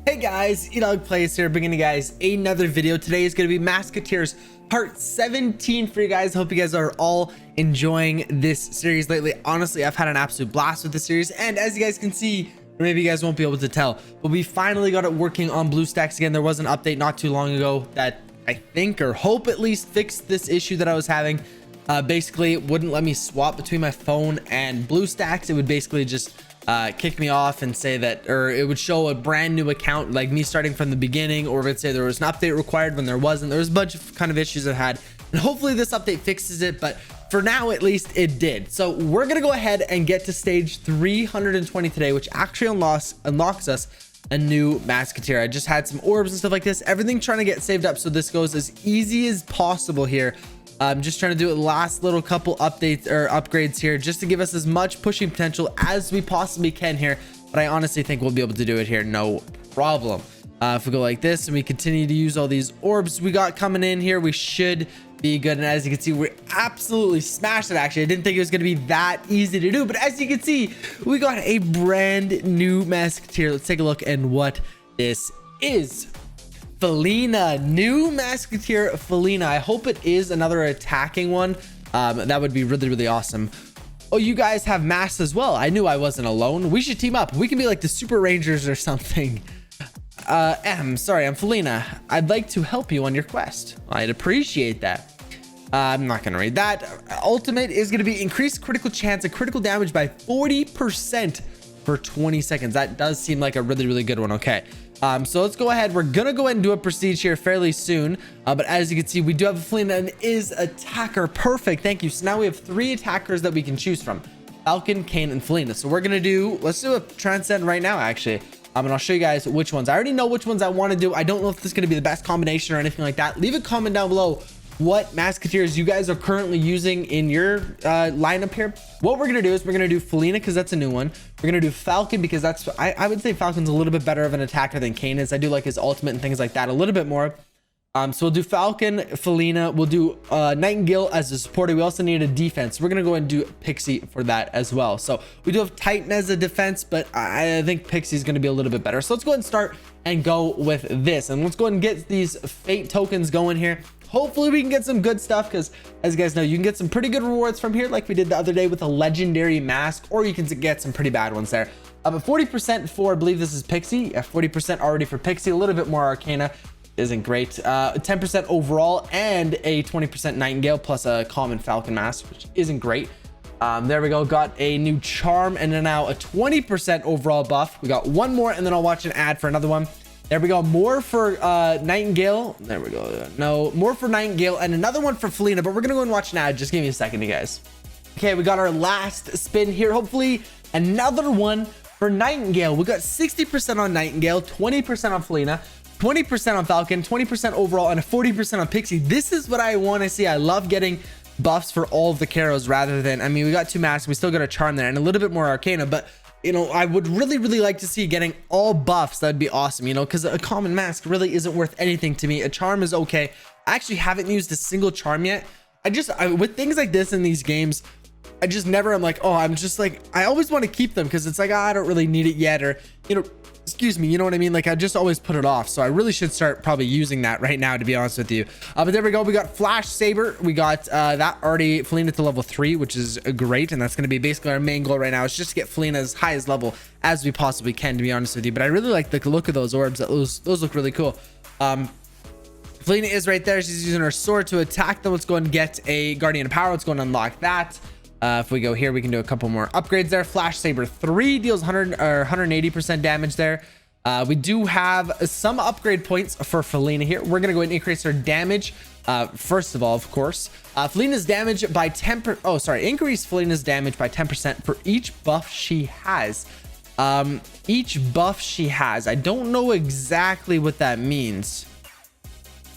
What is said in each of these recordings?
Hey guys, EdogPlays here, bringing you guys another video. Today is going to be Masketeers part 17 for you guys. Hope you guys are all enjoying this series lately. Honestly, I've had an absolute blast with this series, and as you guys can see, or maybe you guys won't be able to tell, but we finally got it working on BlueStacks again. There was an update not too long ago that I think, or hope at least, fixed this issue that I was having. Basically, it wouldn't let me swap between my phone and BlueStacks. It would basically just kick me off and say that, or it would show a brand new account, like me starting from the beginning, or it would say there was an update required when there wasn't. There was a bunch of kind of issues I had, and hopefully this update fixes it, but for now at least it did. So we're gonna go ahead and get to stage 320 today, which actually unlocks us a new Masketeer. I just had some orbs and stuff like this, everything trying to get saved up so this goes as easy as possible here. I'm just trying to do a last little couple updates or upgrades here just to give us as much pushing potential as we possibly can here, but I honestly think we'll be able to do it here, no problem. If we go like this and we continue to use all these orbs we got coming in here, we should be good. And as you can see, we absolutely smashed it. Actually, I didn't think it was going to be that easy to do, but as you can see, we got a brand new Masketeer. Let's take a look at what this is. Felina New Musketeer. Felina, I hope it is another attacking one. That would be really awesome. Oh, you guys have masks as well. I knew I wasn't alone. We should team up. We can be like the Super Rangers or something. Sorry, I'm Felina. I'd like to help you on your quest. I'd appreciate that. I'm not gonna read that. Ultimate is gonna be increased critical chance of critical damage by 40% for 20 seconds. That does seem like a really good one. Okay. So let's go ahead. We're gonna go ahead and do a prestige here fairly soon, but as you can see, we do have a Felina and is attacker. Perfect, thank you. So now we have 3 attackers that we can choose from: Falcon, Kane, and Felina. So we're gonna do, let's do a transcend right now actually, and I'll show you guys which ones. I already know which ones I want to do. I don't know if this is gonna be the best combination or anything like that. Leave a comment down below what Masketeers you guys are currently using in your lineup here. What we're gonna do is we're gonna do Felina because that's a new one. We're gonna do Falcon because that's, I would say Falcon's a little bit better of an attacker than Kane is. I do like his ultimate and things like that a little bit more. So we'll do Falcon, Felina. We'll do Nightingale as a supporter. We also need a defense. We're gonna go and do Pixie for that as well. So we do have Titan as a defense, but I think Pixie is gonna be a little bit better. So let's go ahead and start and go with this, and let's go ahead and get these fate tokens going here. Hopefully we can get some good stuff, because as you guys know, you can get some pretty good rewards from here, like we did the other day with a legendary mask, or you can get some pretty bad ones there. But 40% for, I believe this is Pixie. 40% already for Pixie. A little bit more Arcana isn't great. 10% overall, and a 20% Nightingale plus a common Falcon mask, which isn't great. There we go. Got a new charm, and then now a 20% overall buff. We got one more, and then I'll watch an ad for another one. There we go. More for Nightingale. There we go. No, more for Nightingale and another one for Felina, but we're going to go and watch an ad. Just give me a second, you guys. Okay, we got our last spin here. Hopefully another one for Nightingale. We got 60% on Nightingale, 20% on Felina, 20% on Falcon, 20% overall, and a 40% on Pixie. This is what I want to see. I love getting buffs for all of the Caros rather than, I mean, we got 2 masks. We still got a charm there and a little bit more Arcana, but you know, I would really like to see getting all buffs. That'd be awesome, you know, because a common mask really isn't worth anything to me. A charm is okay. I actually haven't used a single charm yet. With things like this in these games, I just never, I'm like, oh, I'm just like, I always want to keep them because it's like, oh, I don't really need it yet, or, you know, excuse me, you know what I mean? Like, I just always put it off. So I really should start probably using that right now, to be honest with you. But there we go. We got Flash Saber. We got that already, Felina to level 3, which is great. And that's going to be basically our main goal right now, is just to get Felina as high as level as we possibly can, to be honest with you. But I really like the look of those orbs. Those look really cool. Felina is right there. She's using her sword to attack them. Let's go and get a Guardian of Power. Let's go and unlock that. If we go here, we can do a couple more upgrades there. Flash Saber 3 deals 180% damage there. We do have some upgrade points for Felina here. We're gonna go and increase her damage. First of all, of course, Felina's damage by 10%. Oh, sorry, increase Felina's damage by 10% for each buff she has. Each buff she has. I don't know exactly what that means.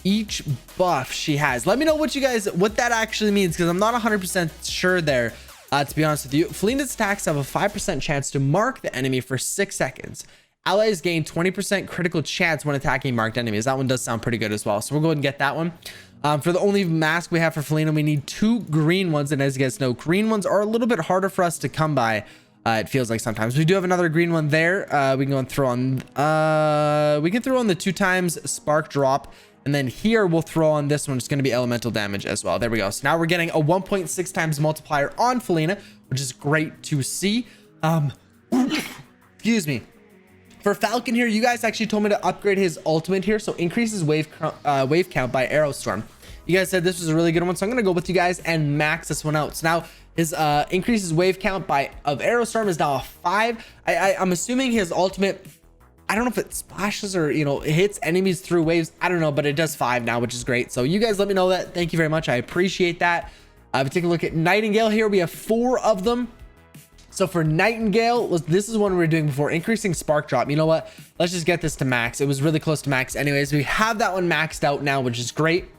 Each buff she has. Let me know what that actually means, because I'm not 100% sure there. To be honest with you, Felina's attacks have a 5% chance to mark the enemy for 6 seconds. Allies gain 20% critical chance when attacking marked enemies. That one does sound pretty good as well, so we'll go ahead and get that one. For the only mask we have for Felina, we need 2 green ones, and as you guys know, green ones are a little bit harder for us to come by. It feels like sometimes. We do have another green one there. We can go and throw on we can throw on the 2 times spark drop, and then here we'll throw on this one. It's going to be elemental damage as well. There we go. So now we're getting a 1.6 times multiplier on Felina, which is great to see. Excuse me. For Falcon here, you guys actually told me to upgrade his ultimate here, so increases wave count by arrow storm. You guys said this was a really good one, so I'm gonna go with you guys and max this one out. So now his increases wave count of arrow storm is now a 5. I'm assuming his ultimate, I don't know if it splashes or, you know, it hits enemies through waves. I don't know, but it does 5 now, which is great. So you guys let me know that. Thank you very much. I appreciate that. If we take a look at Nightingale here, we have 4 of them. So for Nightingale, this is one we were doing before, increasing spark drop. You know what? Let's just get this to max. It was really close to max anyways. We have that one maxed out now, which is great.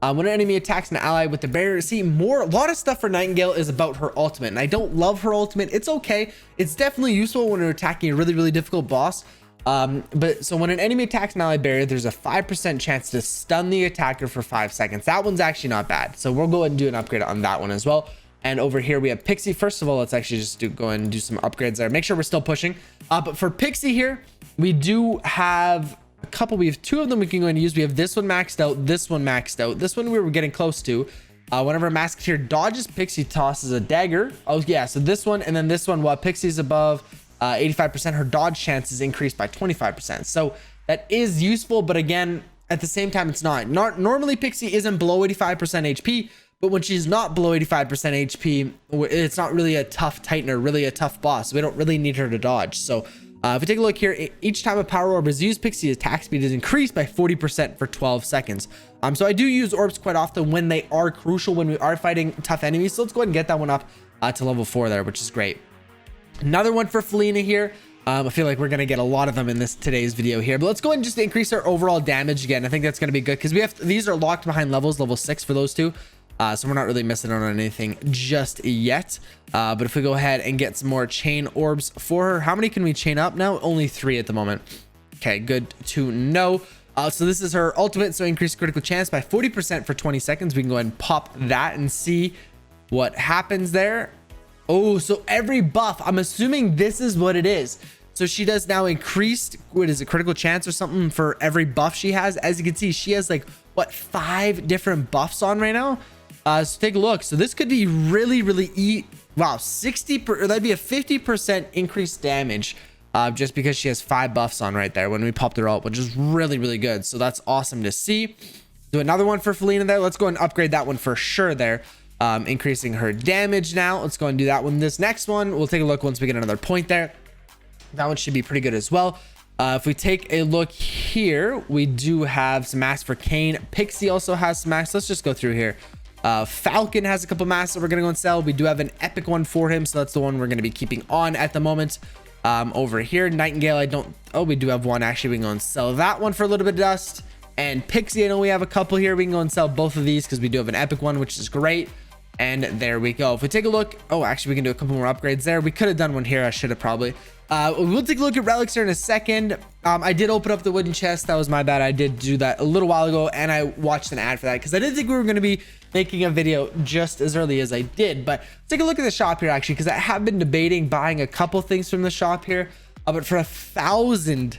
When an enemy attacks an ally with the barrier, see a lot of stuff for Nightingale is about her ultimate, and I don't love her ultimate. It's okay. It's definitely useful when you're attacking a really, really difficult boss. But so when an enemy attacks an ally barrier, there's a 5% chance to stun the attacker for 5 seconds. That one's actually not bad. So we'll go ahead and do an upgrade on that one as well. And over here we have Pixie. First of all, let's actually just go ahead and do some upgrades there. Make sure we're still pushing. But for Pixie here, we do have a couple. We have 2 of them we can go and use. We have this one maxed out, this one maxed out. This one we were getting close to. Whenever a Masketeer dodges, Pixie tosses a dagger. Oh yeah, so this one and then this one, while Pixie's above 85%, her dodge chance is increased by 25%. So that is useful, but again, at the same time, it's not. Normally Pixie isn't below 85% HP. But when she's not below 85% HP, it's not really a tough Tightener, really a tough boss. We don't really need her to dodge. So if we take a look here, each time a power orb is used, Pixie's attack speed is increased by 40% for 12 seconds. So I do use orbs quite often when they are crucial, when we are fighting tough enemies. So let's go ahead and get that one up to level 4 there, which is great. Another one for Felina here. I feel like we're going to get a lot of them in today's video here, but let's go ahead and just increase our overall damage again. I think that's going to be good because these are locked behind level 6 for those 2. So we're not really missing out on anything just yet. But if we go ahead and get some more chain orbs for her, how many can we chain up now? Only 3 at the moment. Okay, good to know. So this is her ultimate, so increase critical chance by 40% for 20 seconds. We can go ahead and pop that and see what happens there. Oh, so every buff, I'm assuming this is what it is. So she does now increased, what is it, critical chance or something for every buff she has. As you can see, she has like, what, 5 different buffs on right now? So take a look. So this could be really, really wow, 60 or that'd be a 50% increased damage just because she has 5 buffs on right there when we popped her ult, which is really, really good. So that's awesome to see. Do another one for Felina there. Let's go and upgrade that one for sure there. Increasing her damage now. Let's go and do that one. This next one, we'll take a look once we get another point there. That one should be pretty good as well. If we take a look here, we do have some masks for Kane. Pixie also has some masks. Let's just go through here. Falcon has a couple masks that we're gonna go and sell. We do have an epic one for him, so that's the one we're gonna be keeping on at the moment. Over here, Nightingale, we do have one actually. We can go and sell that one for a little bit of dust. And Pixie, I know we have a couple here. We can go and sell both of these because we do have an epic one, which is great. And there we go. If we take a look, actually we can do a couple more upgrades there. We could have done one here. I should have probably. We'll take a look at relics here in a second. I did open up the wooden chest. That was my bad. I did do that a little while ago, and I watched an ad for that because I didn't think we were going to be making a video just as early as I did. But let's take a look at the shop here actually, because I have been debating buying a couple things from the shop here. But for 1,000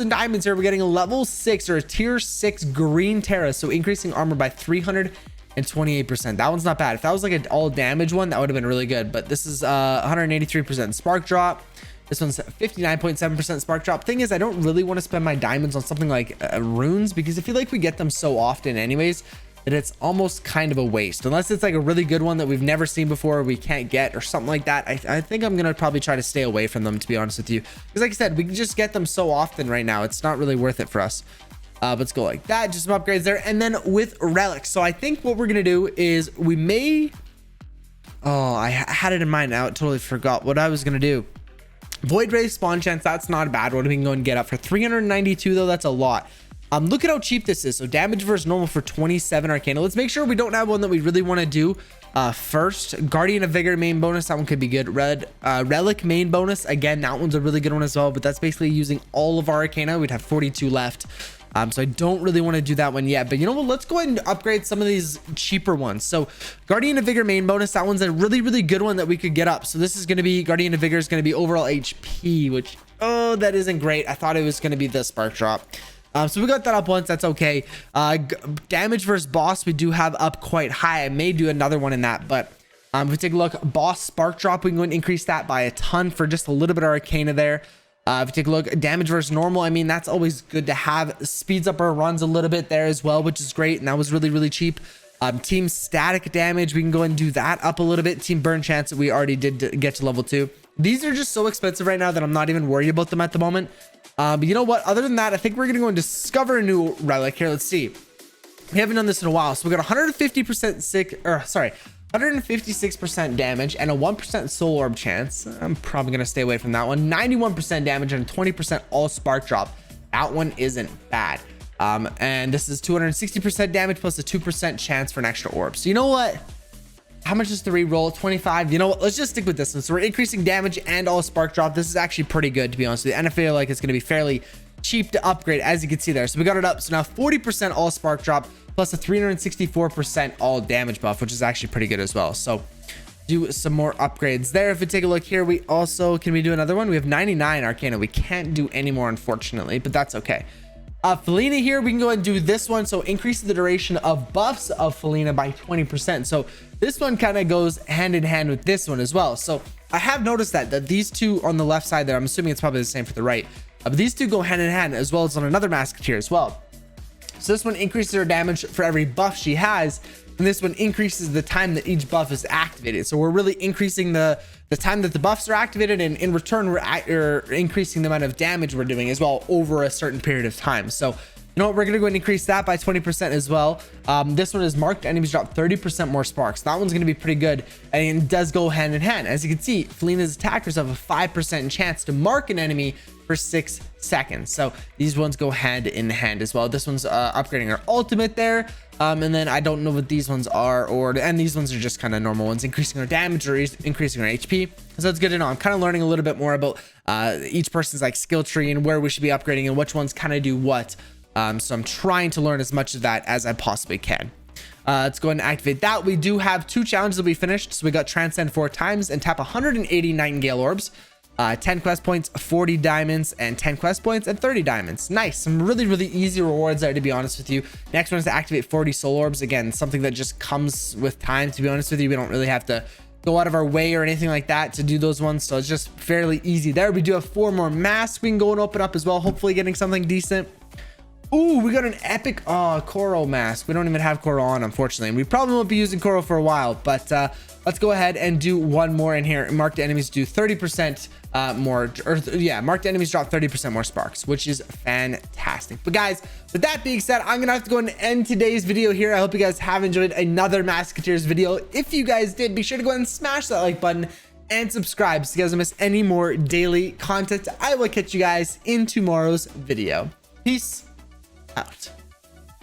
diamonds here, we're getting a level 6 or a tier 6 green Terra, so increasing armor by 328%. That one's not bad. If that was like an all damage one, that would have been really good. But this is 183% spark drop. This one's 59.7% spark drop. Thing is, I don't really want to spend my diamonds on something like runes, because I feel like we get them so often anyways that it's almost kind of a waste, unless it's like a really good one that we've never seen before, we can't get or something like that. I think I'm gonna probably try to stay away from them, to be honest with you, because like I said, we can just get them so often right now. It's not really worth it for us. Let's go like that. Just some upgrades there. And then with relics, so I think what we're gonna do is we may, I had it in mind now, I totally forgot what I was gonna do. Void Ray spawn chance, that's not a bad one. We can go and get up for 392 though. That's a lot. Look at how cheap this is. So damage versus normal for 27 Arcana. Let's make sure we don't have one that we really want to do first. Guardian of Vigor main bonus, that one could be good. Relic main bonus, again, that one's a really good one as well, but that's basically using all of our Arcana. We'd have 42 left. So I don't really want to do that one yet, but you know what, let's go ahead and upgrade some of these cheaper ones. So Guardian of Vigor main bonus, that one's a really good one that we could get up. So this is going to be Guardian of Vigor is going to be overall HP, which, oh, that isn't great. I thought it was going to be the spark drop. So we got that up once. That's okay. Damage versus boss, we do have up quite high. I may do another one in that, but if we take a look, boss spark drop, we can go and increase that by a ton for just a little bit of Arcana there. If you take a look, damage versus normal, I mean, that's always good to have. Speeds up our runs a little bit there as well, which is great. And that was really cheap. Team static damage, we can go and do that up a little bit. Team burn chance, we already did get to level 2. These are just so expensive right now that I'm not even worried about them at the moment. But you know what? Other than that, I think we're going to go and discover a new relic here. Let's see. We haven't done this in a while. So we got 156% damage and a 1% soul orb chance. I'm probably going to stay away from that one. 91% damage and 20% all spark drop. That one isn't bad. And this is 260% damage plus a 2% chance for an extra orb. So you know what? How much is the re-roll? 25. You know what? Let's just stick with this one. So we're increasing damage and all spark drop. This is actually pretty good, to be honest with you. And I feel like it's going to be fairly cheap to upgrade, as you can see there. So we got it up. So now 40% all spark drop plus a 364% all damage buff, which is actually pretty good as well. So do some more upgrades there. If we take a look here, we also, can we do another one? We have 99 Arcana. We can't do any more, unfortunately, but that's okay. Felina here, we can go ahead and do this one. So increase the duration of buffs of Felina by 20%. So this one kind of goes hand in hand with this one as well. So I have noticed that these two on the left side there, I'm assuming it's probably the same for the right, but these two go hand in hand, as well as on another Masketeer as well. So this one increases her damage for every buff she has, and this one increases the time that each buff is activated. So we're really increasing the time that the buffs are activated, and in return we're increasing the amount of damage we're doing as well over a certain period of time. So you know what, we're gonna go and increase that by 20% as well. This one is marked enemies drop 30% more sparks. That one's gonna be pretty good, and it does go hand in hand. As you can see, Felina's attackers have a 5% chance to mark an enemy for 6 seconds. So these ones go hand in hand as well. This one's upgrading our ultimate there. And then I don't know what these ones are, and these ones are just kind of normal ones, increasing our damage or increasing our HP. So it's good to know. I'm kind of learning a little bit more about each person's like skill tree and where we should be upgrading and which ones kind of do what. So I'm trying to learn as much of that as I possibly can. Let's go ahead and activate that. We do have 2 challenges that we finished. So we got Transcend 4 times and tap 180 Nightingale Orbs. 10 quest points, 40 diamonds, and 10 quest points and 30 diamonds. Nice. Some really easy rewards there, to be honest with you. Next one is to activate 40 soul orbs. Again, something that just comes with time, to be honest with you. We don't really have to go out of our way or anything like that to do those ones, so it's just fairly easy there. We do have 4 more masks we can go and open up as well, hopefully getting something decent. Ooh, we got an epic Koro mask. We don't even have Koro on, unfortunately, and we probably won't be using Koro for a while, but let's go ahead and do one more in here. Marked enemies do 30% more, or yeah, marked enemies drop 30% more sparks, which is fantastic. But guys, with that being said, I'm gonna have to go and end today's video here. I hope you guys have enjoyed another Masketeers video. If you guys did, be sure to go ahead and smash that like button and subscribe so you guys don't miss any more daily content. I will catch you guys in tomorrow's video. Peace out.